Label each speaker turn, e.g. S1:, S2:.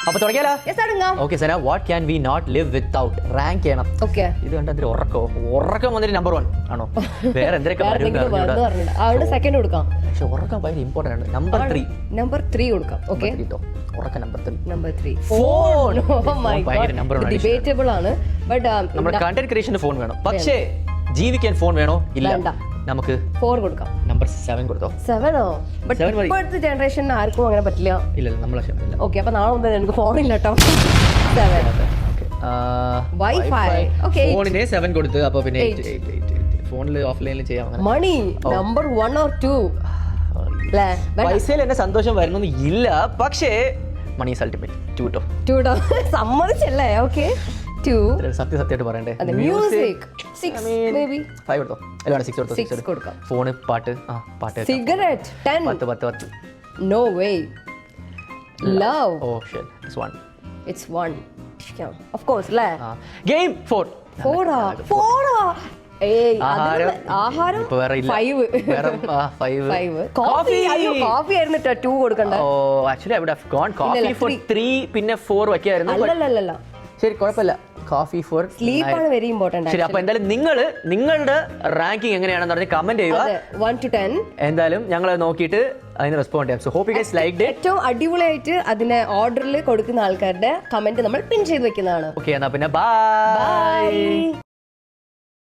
S1: അപ്പൊ തുടങ്ങിയാലോ?
S2: Yes, തുടങ്ങാം.
S1: Okay Sana, what can we not live without? Rank ചെയ്യണം.
S2: Okay.
S1: ഇത് കണ്ടതിൽ ഉറക്കം വന്നിട്ട് നമ്പർ 1 ആണോ? വേറെ എന്തൊക്കെ
S2: അവിടെ സെക്കൻഡ് കൊടുക്കാം.
S1: പക്ഷെ ഉറക്കം ഭയങ്കര ഇമ്പോർട്ടന്റ് ആണ്. നമ്പർ 3.
S2: നമ്പർ 3 കൊടുക്കാം. ഓക്കെ,
S1: ഉറക്കം number 3.
S2: Number 3
S1: phone.
S2: Oh my God. Debatable ആണ്. ബട്ട്
S1: നമ്മുടെ കണ്ടന്റ് ക്രിയേഷന് ഫോൺ വേണം. പക്ഷേ ജീവിക്കാൻ ഫോൺ വേണോ? ഇല്ല. നമുക്ക്
S2: 4 കൊടുക്കാം.
S1: നമ്പർ 7 കൊടുത്തോ?
S2: 7ഓ? ബട്ട് ഇപ്പോഴത്തെ ജനറേഷൻ ആർക്കും അങ്ങനെ പറ്റില്ല.
S1: ഇല്ല, നമ്മളെ ക്ഷമയില്ല.
S2: ഓക്കെ, അപ്പൊ നാളെ മുതൽ എനിക്ക് ഫോൺ ഇല്ല കേട്ടോ. 7 വൈഫൈ. ഓക്കെ,
S1: ഫോണിന് 7 കൊടുത്ത്. അപ്പൊ പിന്നെ 8 ഫോണിൽ ഓഫ്ലൈനിൽ ചെയ്യാം.
S2: മണി നമ്പർ 1 or 2.
S1: പൈസയിൽ എന്നെ സന്തോഷം വരുന്നൊന്നും ഇല്ല, പക്ഷേ മണി ഈസ് അൾട്ടിമേറ്റ്. 2 കേട്ടോ.
S2: 2 സമ്മതിച്ചല്ലേ? ഓക്കെ, 2.
S1: സത്യമായിട്ട് പറയണ്ടേ?
S2: Music 6 maybe.
S1: 5 കൊടുത്തോ? അല്ല 6 കൊടുത്തോ?
S2: 6 കൊടുക്കാം.
S1: ഫോണ്, പാട്ട്.
S2: Cigarette 10.
S1: 10.
S2: No way. Love.
S1: Oh shit, it's 1.
S2: It's 1. Of course, la.
S1: Game 4.
S2: 4. ഏയ്, ആഹാരം
S1: ഇപ്പൊ വേറെ ഇല്ല.
S2: 5.
S1: 5.
S2: കോഫി ആയിരുന്നു 2 കൊടുക്കണ്ട.
S1: Oh, actually I would have gone coffee for 3 പിന്നെ 4 വയ്ക്കായിരുന്നു.
S2: അല്ലല്ല,
S1: ശരി, കുഴപ്പമില്ല. കോഫി ഫോർ
S2: സ്ലീപ്പ് ആണ് വെരി ഇമ്പോർട്ടന്റ്.
S1: ശരി, അപ്പൊ എന്തായാലും നിങ്ങളുടെ റാങ്കിങ് എങ്ങനെയാണെന്ന് പറഞ്ഞ് കമന്റ് ചെയ്യുക.
S2: 1 to 10.
S1: എന്തായാലും ഞങ്ങൾ നോക്കിയിട്ട് അതിന് റെസ്പോണ്ട് ചെയ്യാം. So hope you guys liked it.
S2: ഏറ്റവും അടിപൊളിയായിട്ട് അതിനെ ഓർഡറിൽ കൊടുക്കുന്ന ആൾക്കാരുടെ കമന്റ് നമ്മൾ പിൻ ചെയ്ത് വെക്കുന്നതാണ്.
S1: ഓക്കെ, എന്നാ പിന്നെ ബൈ.